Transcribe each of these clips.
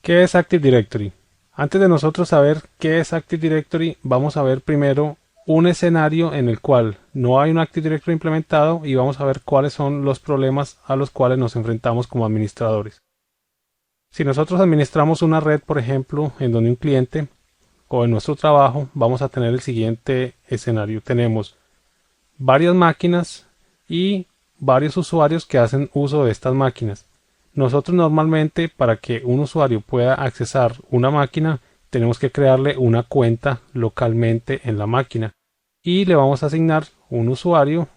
¿Qué es Active Directory? Antes de nosotros saber qué es Active Directory, vamos a ver primero un escenario en el cual no hay un Active Directory implementado y vamos a ver cuáles son los problemas a los cuales nos enfrentamos como administradores. Si nosotros administramos una red, por ejemplo, en donde un cliente o en nuestro trabajo, vamos a tener el siguiente escenario. Tenemos varias máquinas y varios usuarios que hacen uso de estas máquinas. Nosotros normalmente, para que un usuario pueda accesar una máquina, tenemos que crearle una cuenta localmente en la máquina y le vamos a asignar un usuario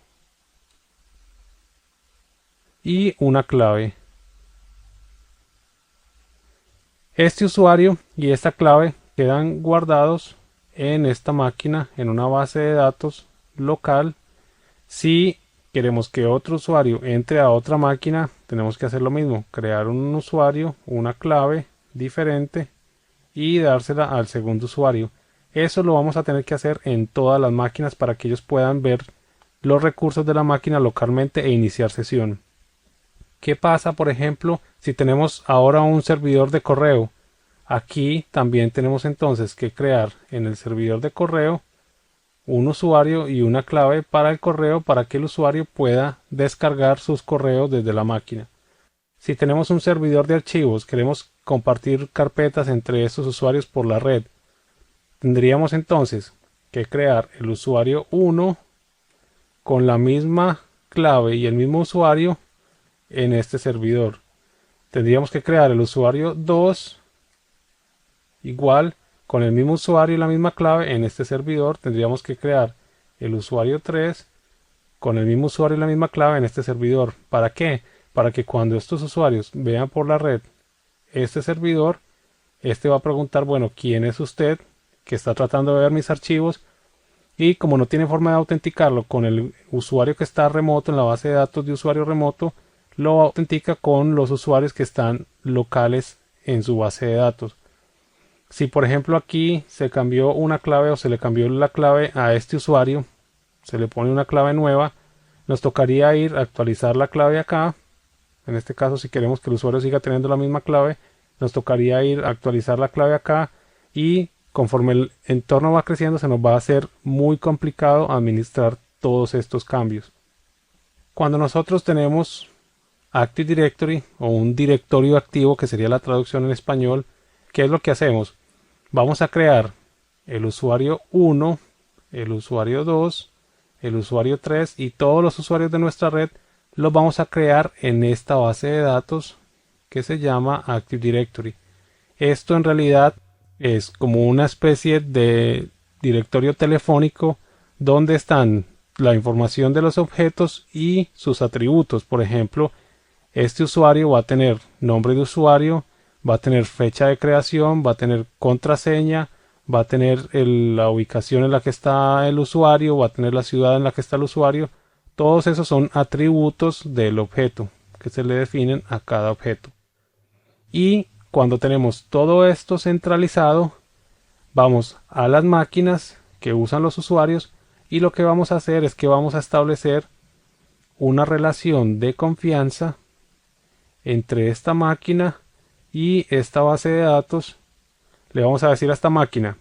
y una clave. Este usuario y esta clave quedan guardados en esta máquina en una base de datos local. Si queremos que otro usuario entre a otra máquina, tenemos que hacer lo mismo, crear un usuario, una clave diferente y dársela al segundo usuario. Eso lo vamos a tener que hacer en todas las máquinas para que ellos puedan ver los recursos de la máquina localmente e iniciar sesión. ¿Qué pasa, por ejemplo, si tenemos ahora un servidor de correo? Aquí también tenemos entonces que crear en el servidor de correo un usuario y una clave para el correo para que el usuario pueda descargar sus correos desde la máquina. Si tenemos un servidor de archivos, queremos compartir carpetas entre estos usuarios por la red, tendríamos entonces que crear el usuario 1 con la misma clave y el mismo usuario en este servidor. Tendríamos que crear el usuario 2 igual con el mismo usuario y la misma clave en este servidor. Tendríamos que crear el usuario 3 con el mismo usuario y la misma clave en este servidor. ¿Para qué? Para que cuando estos usuarios vean por la red este servidor, este va a preguntar, bueno, ¿quién es usted que está tratando de ver mis archivos? Y como no tiene forma de autenticarlo con el usuario que está remoto en la base de datos de usuario remoto, lo autentica con los usuarios que están locales en su base de datos. Si por ejemplo aquí se cambió una clave o se le cambió la clave a este usuario, se le pone una clave nueva, nos tocaría ir a actualizar la clave acá. En este caso, si queremos que el usuario siga teniendo la misma clave, nos tocaría ir a actualizar la clave acá y conforme el entorno va creciendo se nos va a hacer muy complicado administrar todos estos cambios. Cuando nosotros tenemos Active Directory o un directorio activo, que sería la traducción en español, ¿qué es lo que hacemos? Vamos a crear el usuario 1, el usuario 2, el usuario 3 y todos los usuarios de nuestra red los vamos a crear en esta base de datos que se llama Active Directory. Esto en realidad es como una especie de directorio telefónico donde están la información de los objetos y sus atributos. Por ejemplo, este usuario va a tener nombre de usuario, va a tener fecha de creación, va a tener contraseña, va a tener la ubicación en la que está el usuario, va a tener la ciudad en la que está el usuario. Todos esos son atributos del objeto que se le definen a cada objeto. Y cuando tenemos todo esto centralizado, vamos a las máquinas que usan los usuarios y lo que vamos a hacer es que vamos a establecer una relación de confianza entre esta máquina y esta base de datos. Le vamos a decir a esta máquina,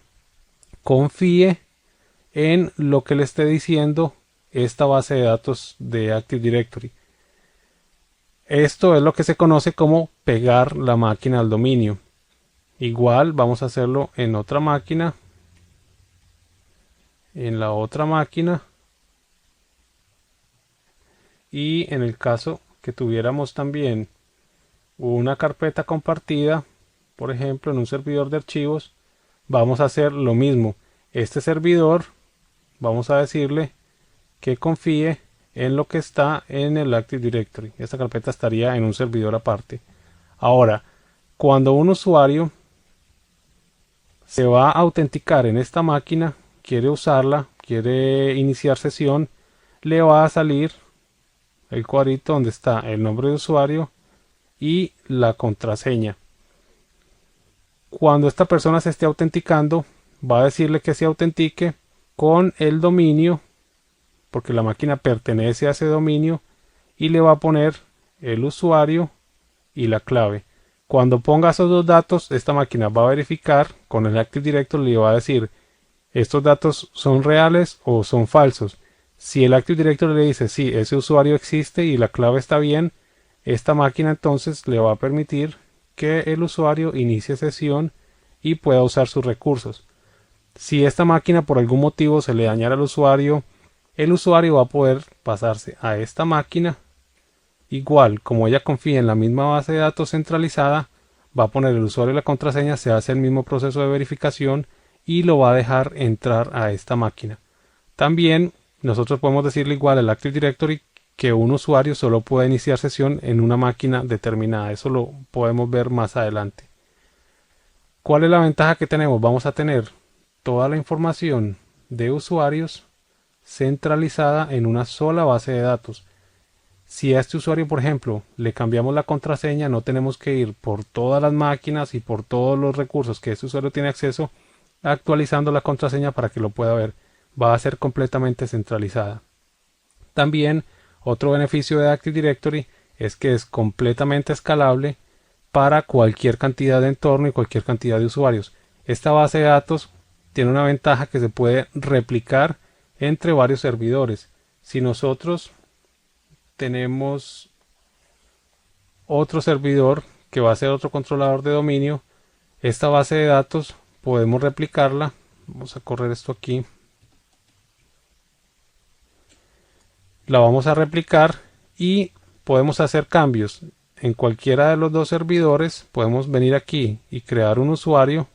confíe en lo que le esté diciendo esta base de datos de Active Directory. Esto es lo que se conoce como pegar la máquina al dominio. Igual vamos a hacerlo en otra máquina, en la otra máquina, y en el caso que tuviéramos también una carpeta compartida, por ejemplo en un servidor de archivos, vamos a hacer lo mismo. Este servidor vamos a decirle que confíe en lo que está en el Active Directory. Esta carpeta estaría en un servidor aparte. Ahora, cuando un usuario se va a autenticar en esta máquina, quiere usarla, quiere iniciar sesión, le va a salir el cuadrito donde está el nombre de usuario y la contraseña. Cuando esta persona se esté autenticando, va a decirle que se autentique con el dominio, porque la máquina pertenece a ese dominio, y le va a poner el usuario y la clave. Cuando ponga esos dos datos, esta máquina va a verificar con el Active Directory y le va a decir estos datos son reales o son falsos. Si el Active Directory le dice sí, ese usuario existe y la clave está bien, esta máquina entonces le va a permitir que el usuario inicie sesión y pueda usar sus recursos. Si esta máquina por algún motivo se le dañara al usuario, el usuario va a poder pasarse a esta máquina. Igual, como ella confía en la misma base de datos centralizada, va a poner el usuario y la contraseña, se hace el mismo proceso de verificación y lo va a dejar entrar a esta máquina. También nosotros podemos decirle igual al Active Directory que un usuario solo puede iniciar sesión en una máquina determinada. Eso lo podemos ver más adelante. ¿Cuál es la ventaja que tenemos? Vamos a tener toda la información de usuarios centralizada en una sola base de datos. Si a este usuario, por ejemplo, le cambiamos la contraseña, no tenemos que ir por todas las máquinas y por todos los recursos que este usuario tiene acceso actualizando la contraseña para que lo pueda ver. Va a ser completamente centralizada. También otro beneficio de Active Directory es que es completamente escalable para cualquier cantidad de entorno y cualquier cantidad de usuarios. Esta base de datos tiene una ventaja que se puede replicar entre varios servidores. Si nosotros tenemos otro servidor que va a ser otro controlador de dominio, esta base de datos podemos replicarla. Vamos a correr esto aquí. La vamos a replicar y podemos hacer cambios en cualquiera de los dos servidores. Podemos venir aquí y crear un usuario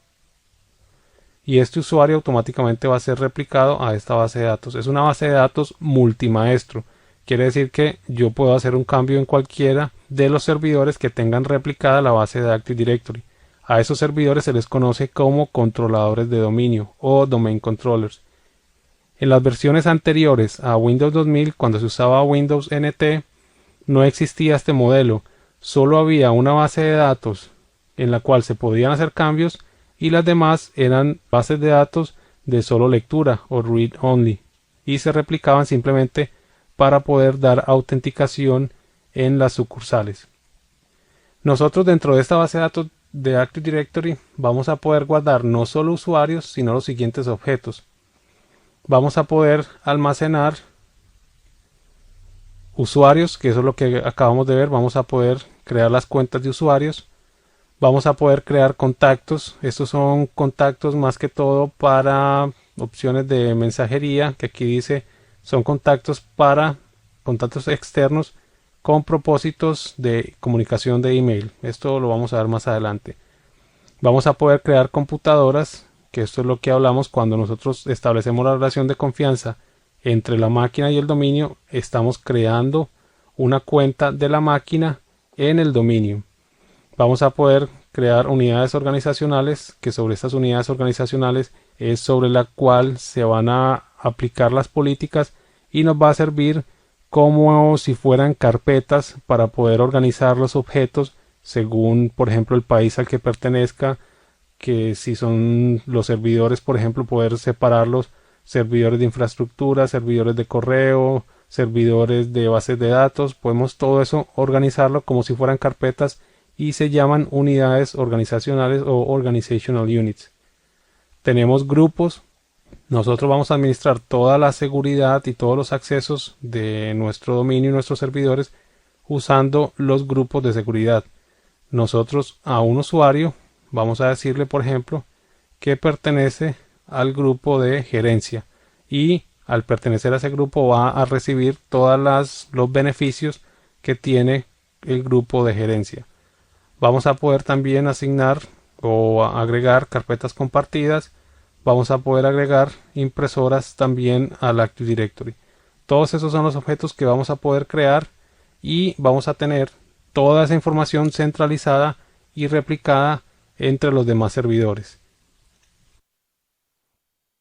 y este usuario automáticamente va a ser replicado a esta base de datos. Es una base de datos multimaestro. Quiere decir que yo puedo hacer un cambio en cualquiera de los servidores que tengan replicada la base de Active Directory. A esos servidores se les conoce como controladores de dominio o domain controllers. En las versiones anteriores a Windows 2000, cuando se usaba Windows NT, no existía este modelo. Solo había una base de datos en la cual se podían hacer cambios y las demás eran bases de datos de solo lectura o read only y se replicaban simplemente para poder dar autenticación en las sucursales. Nosotros dentro de esta base de datos de Active Directory vamos a poder guardar no solo usuarios sino los siguientes objetos. Vamos a poder almacenar usuarios, que eso es lo que acabamos de ver. Vamos a poder crear las cuentas de usuarios. Vamos a poder crear contactos. Estos son contactos más que todo para opciones de mensajería, que aquí dice son contactos para contactos externos con propósitos de comunicación de email. Esto lo vamos a ver más adelante. Vamos a poder crear computadoras, que esto es lo que hablamos cuando nosotros establecemos la relación de confianza entre la máquina y el dominio. Estamos creando una cuenta de la máquina en el dominio. Vamos a poder crear unidades organizacionales, que sobre estas unidades organizacionales es sobre la cual se van a aplicar las políticas y nos va a servir como si fueran carpetas para poder organizar los objetos según, por ejemplo, el país al que pertenezca, que si son los servidores, por ejemplo, poder separarlos, servidores de infraestructura, servidores de correo, servidores de bases de datos. Podemos todo eso organizarlo como si fueran carpetas y se llaman unidades organizacionales o organizational units. Tenemos grupos. Nosotros vamos a administrar toda la seguridad y todos los accesos de nuestro dominio y nuestros servidores usando los grupos de seguridad. Nosotros a un usuario vamos a decirle, por ejemplo, que pertenece al grupo de gerencia y al pertenecer a ese grupo va a recibir todos los beneficios que tiene el grupo de gerencia. Vamos a poder también asignar o agregar carpetas compartidas. Vamos a poder agregar impresoras también al Active Directory. Todos esos son los objetos que vamos a poder crear y vamos a tener toda esa información centralizada y replicada entre los demás servidores.